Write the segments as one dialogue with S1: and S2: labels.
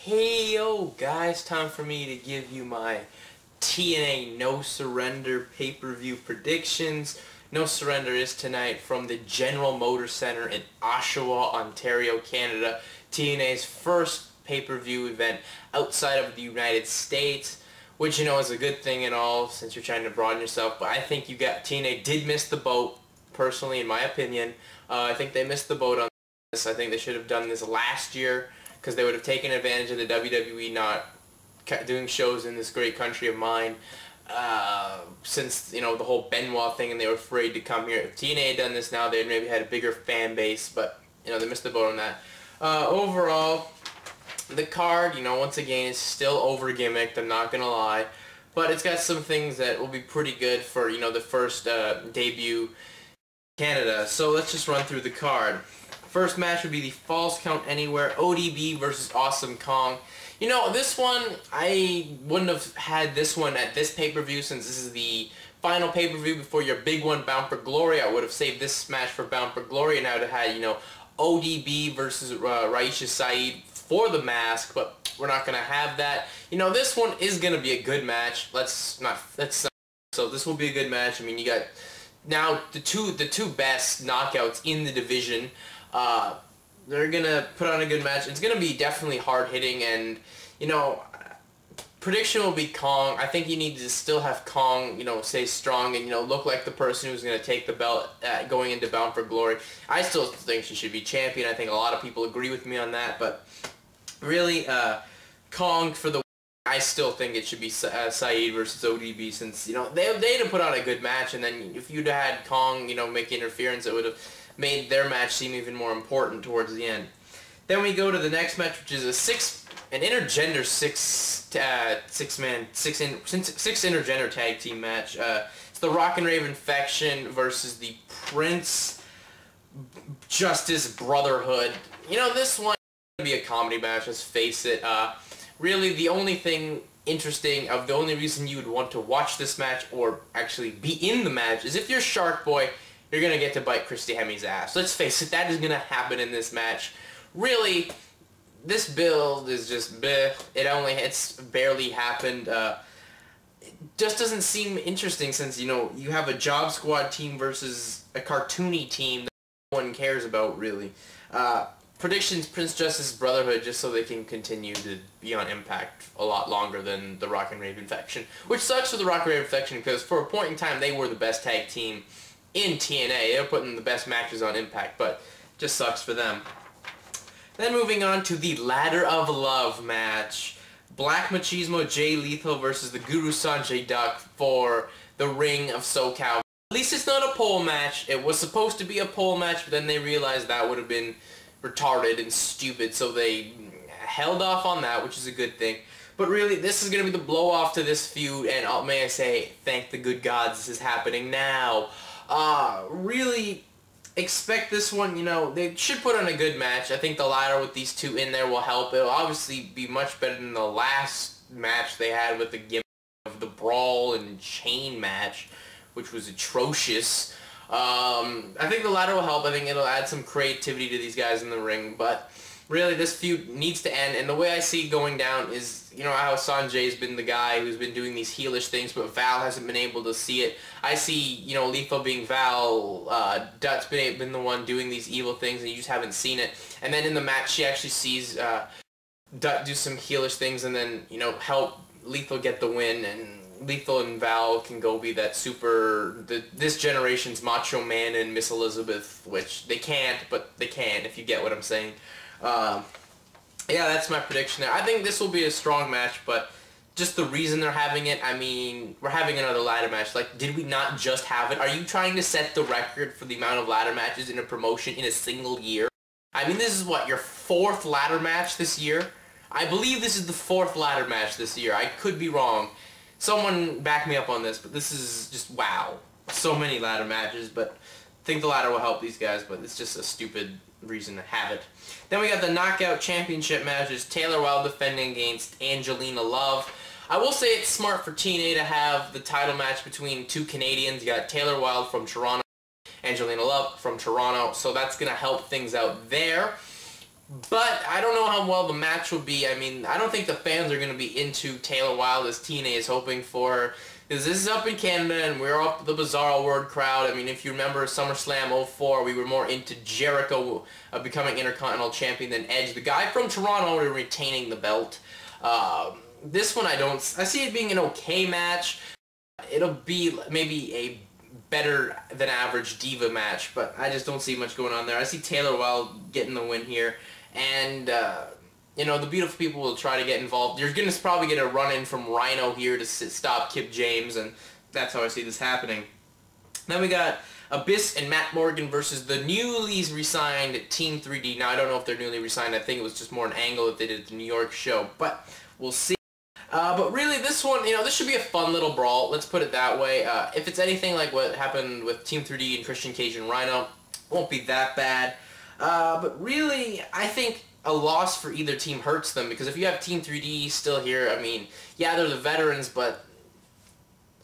S1: Hey yo guys, time for me to give you my TNA No Surrender pay-per-view predictions. No Surrender is tonight from the General Motors Center in Oshawa, Ontario, Canada. TNA's first pay-per-view event outside of the United States, which you know is a good thing and all since you're trying to broaden yourself, but I think TNA did miss the boat, personally in my opinion. I think they missed the boat on this. I think they should have done this last year, because they would have taken advantage of the WWE not doing shows in this great country of mine since, you know, the whole Benoit thing, and they were afraid to come here. If TNA had done this now, they'd maybe had a bigger fan base, but, you know, they missed the boat on that. Overall, the card, you know, once again, is still over-gimmicked, I'm not going to lie, but it's got some things that will be pretty good for, you know, the first debut in Canada. So let's just run through the card. First match would be the Falls Count Anywhere ODB versus Awesome Kong. You know, this one, I wouldn't have had this one at this pay-per-view since this is the final pay-per-view before your big one, Bound for Glory. I would have saved this match for Bound for Glory, and I would have had, you know, ODB versus Raisha Saeed for the mask, but we're not going to have that. You know, this one is going to be a good match. So this will be a good match. I mean, you got now the two best knockouts in the division. They're gonna put on a good match. It's gonna be definitely hard hitting, and you know, prediction will be Kong. I think you need to still have Kong, you know, stay strong and, you know, look like the person who's gonna take the belt going into Bound for Glory. I still think she should be champion. I think a lot of people agree with me on that, but really, Kong for the. I still think it should be Saeed versus ODB, since, you know, they'd have put on a good match, and then if you'd had Kong, you know, make interference, it would have made their match seem even more important towards the end. Then we go to the next match, which is an intergender six intergender tag team match. It's the Rock and Rave Infection versus the Prince Justice Brotherhood. You know, this one is going to be a comedy match, let's face it. Really, the only thing interesting, the only reason you would want to watch this match or actually be in the match is if you're Shark Boy, you're going to get to bite Christy Hemi's ass. Let's face it, that is going to happen in this match. Really, this build is just bleh. It's barely happened. It just doesn't seem interesting since, you know, you have a Job Squad team versus a cartoony team that no one cares about, really. Predictions, Prince Justice Brotherhood, just so they can continue to be on Impact a lot longer than the Rock and Rave Infection. Which sucks for the Rock and Rave Infection, because for a point in time, they were the best tag team in TNA. They were putting the best matches on Impact, but just sucks for them. Then moving on to the Ladder of Love match. Black Machismo Jay Lethal versus the Guru Sonjay Dutt for the Ring of SoCal. At least it's not a pole match. It was supposed to be a pole match, but then they realized that would have been retarded and stupid, so they held off on that, which is a good thing. But really, this is going to be the blow-off to this feud, and may I say, thank the good gods this is happening now. Really expect this one, you know, they should put on a good match. I think the ladder with these two in there will help. It'll obviously be much better than the last match they had with the gimmick of the brawl and chain match, which was atrocious. I think the ladder will help. I think it'll add some creativity to these guys in the ring, but really this feud needs to end, and the way I see it going down is, you know, how Sonjay's been the guy who's been doing these heelish things, but Val hasn't been able to see it. I see, you know, Lethal being Val, Dutt's been the one doing these evil things, and you just haven't seen it. And then in the match, she actually sees Dutt do some heelish things, and then, you know, help Lethal get the win, and Lethal and Val can go be that this generation's Macho Man and Miss Elizabeth, which they can't, but they can, if you get what I'm saying. Yeah, that's my prediction there. I think this will be a strong match, but just the reason they're having it, I mean, we're having another ladder match. Like, did we not just have it? Are you trying to set the record for the amount of ladder matches in a promotion in a single year? I mean, this is what, your 4th ladder match this year? I believe this is the 4th ladder match this year. I could be wrong. Someone back me up on this, but this is just, wow. So many ladder matches, but I think the ladder will help these guys, but it's just a stupid reason to have it. Then we got the Knockout Championship matches. Taylor Wilde defending against Angelina Love. I will say it's smart for TNA to have the title match between two Canadians. You got Taylor Wilde from Toronto, Angelina Love from Toronto, so that's going to help things out there. But I don't know how well the match will be. I mean, I don't think the fans are going to be into Taylor Wilde as TNA is hoping for. Because this is up in Canada and we're up the Bizarro World crowd. I mean, if you remember SummerSlam 04, we were more into Jericho becoming Intercontinental Champion than Edge, the guy from Toronto, retaining the belt. This one I see it being an okay match. It'll be maybe a better than average diva match, but I just don't see much going on there. I see Taylor Wilde getting the win here, and you know, the beautiful people will try to get involved. You're going to probably get a run-in from Rhino here to stop Kip James, and that's how I see this happening. Then we got Abyss and Matt Morgan versus the newly re-signed Team 3D. Now, I don't know if they're newly re-signed. I think it was just more an angle that they did at the New York show, but we'll see. But really, this one, you know, this should be a fun little brawl. Let's put it that way. If it's anything like what happened with Team 3D and Christian Cage and Rhino, it won't be that bad. But really, I think a loss for either team hurts them, because if you have Team 3D still here, I mean, yeah, they're the veterans, but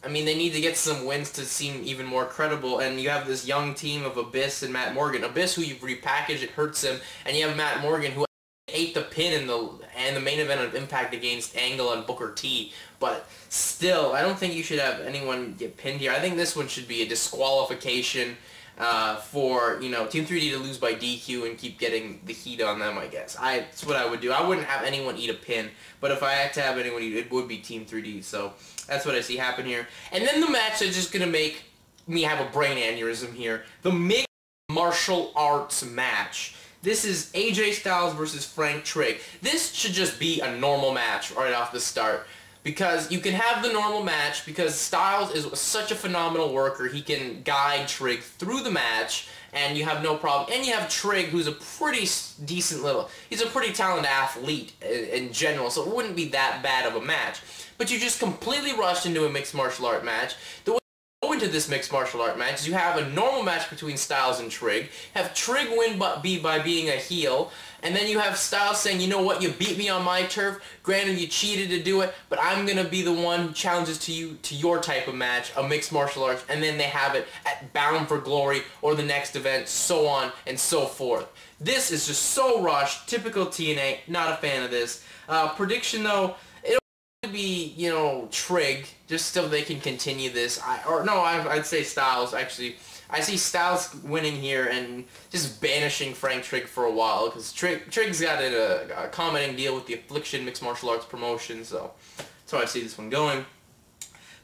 S1: I mean, they need to get some wins to seem even more credible, and you have this young team of Abyss and Matt Morgan. Abyss, who you've repackaged, it hurts him, and you have Matt Morgan, who ate the pin in the main event of Impact against Angle and Booker T, but still, I don't think you should have anyone get pinned here. I think this one should be a disqualification for, you know, Team 3D to lose by DQ and keep getting the heat on them, I guess. That's what I would do. I wouldn't have anyone eat a pin, but if I had to have anyone eat, it would be Team 3D, so that's what I see happen here. And then the match that's just going to make me have a brain aneurysm here, the mixed martial arts match. This is AJ Styles versus Frank Trigg. This should just be a normal match right off the start, because you can have the normal match because Styles is such a phenomenal worker. He can guide Trigg through the match, and you have no problem. And you have Trigg, who's a pretty decent he's a pretty talented athlete in general, so it wouldn't be that bad of a match. But you just completely rushed into a mixed martial art match. The way you go into this mixed martial art match is you have a normal match between Styles and Trigg, have Trigg win by being a heel, and then you have Styles saying, you know what, you beat me on my turf, granted you cheated to do it, but I'm going to be the one who challenges to your type of match, a mixed martial arts, and then they have it at Bound for Glory or the next event, so on and so forth. This is just so rushed, typical TNA, not a fan of this. Prediction though, it'll be, you know, Trigg, just so they can continue this. I'd say Styles, actually. I see Styles winning here and just banishing Frank Trigg for a while, because Trigg's got a commenting deal with the Affliction Mixed Martial Arts promotion, so that's how I see this one going.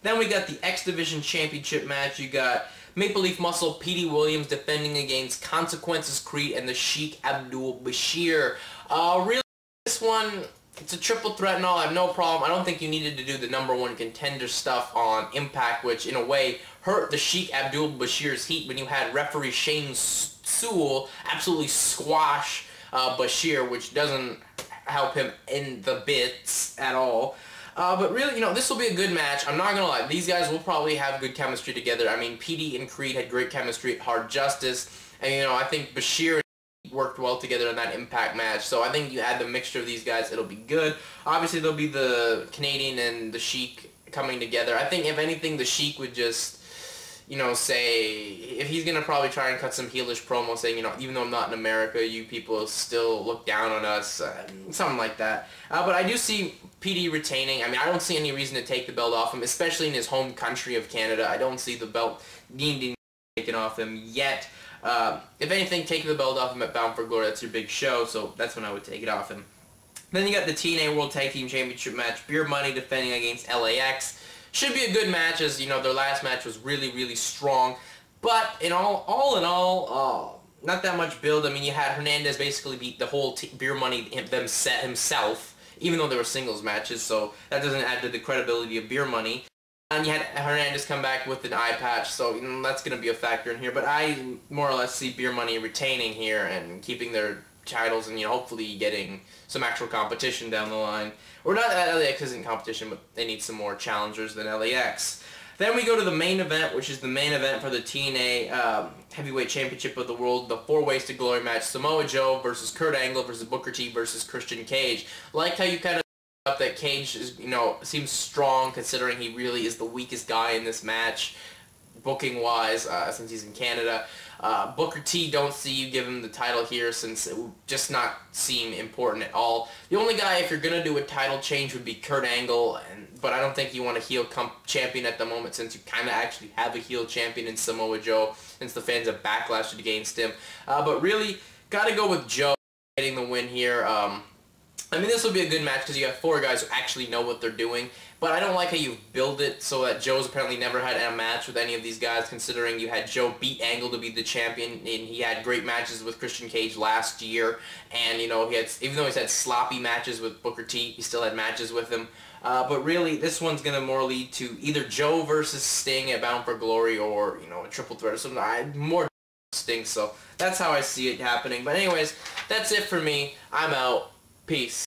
S1: Then we got the X Division Championship match. You got Maple Leaf Muscle Petey Williams defending against Consequences Creed and the Shiek Abdul Bashir. Really, this one, it's a triple threat and all. I have no problem. I don't think you needed to do the #1 contender stuff on Impact, which in a way hurt the Shiek Abdul Bashir's heat when you had referee Shane Sewell absolutely squash Bashir, which doesn't help him in the bits at all. But really, you know, this will be a good match. I'm not going to lie. These guys will probably have good chemistry together. I mean, Petey and Creed had great chemistry at Hard Justice. And, you know, I think Bashir worked well together in that Impact match, so I think you add the mixture of these guys, it'll be good. Obviously, there'll be the Canadian and the Shiek coming together. I think, if anything, the Shiek would just, you know, say, if he's going to probably try and cut some heelish promo saying, you know, even though I'm not in America, you people still look down on us, something like that. But I do see PD retaining. I mean, I don't see any reason to take the belt off him, especially in his home country of Canada. I don't see the belt being taken off him yet. If anything, taking the belt off him at Bound for Glory, that's your big show, so that's when I would take it off him. Then you got the TNA World Tag Team Championship match, Beer Money defending against LAX. Should be a good match, as, you know, their last match was really, really strong. But, in all in all, not that much build. I mean, you had Hernandez basically beat the whole Beer Money himself, even though they were singles matches, so that doesn't add to the credibility of Beer Money. And you had Hernandez come back with an eye patch, so, you know, that's going to be a factor in here. But I more or less see Beer Money retaining here and keeping their titles and, you know, hopefully getting some actual competition down the line. Or not that LAX isn't competition, but they need some more challengers than LAX. Then we go to the main event, which is the main event for the TNA Heavyweight Championship of the World, the 4 Ways to Glory match. Samoa Joe versus Kurt Angle versus Booker T versus Christian Cage. Like how you kind of up that Cage is, you know, seems strong considering he really is the weakest guy in this match. booking-wise, since he's in Canada. Booker T, don't see you give him the title here since it would just not seem important at all. The only guy, if you're going to do a title change, would be Kurt Angle, but I don't think you want a heel champion at the moment since you kind of actually have a heel champion in Samoa Joe since the fans have backlashed against him. But really, got to go with Joe getting the win here. I mean, this will be a good match because you have 4 guys who actually know what they're doing, but I don't like how you build it so that Joe's apparently never had a match with any of these guys, considering you had Joe beat Angle to be the champion, and he had great matches with Christian Cage last year, and, you know, even though he's had sloppy matches with Booker T, he still had matches with him. But really, this one's going to more lead to either Joe versus Sting at Bound for Glory or, you know, a triple threat or something. More Sting, so that's how I see it happening. But anyways, that's it for me. I'm out. Peace.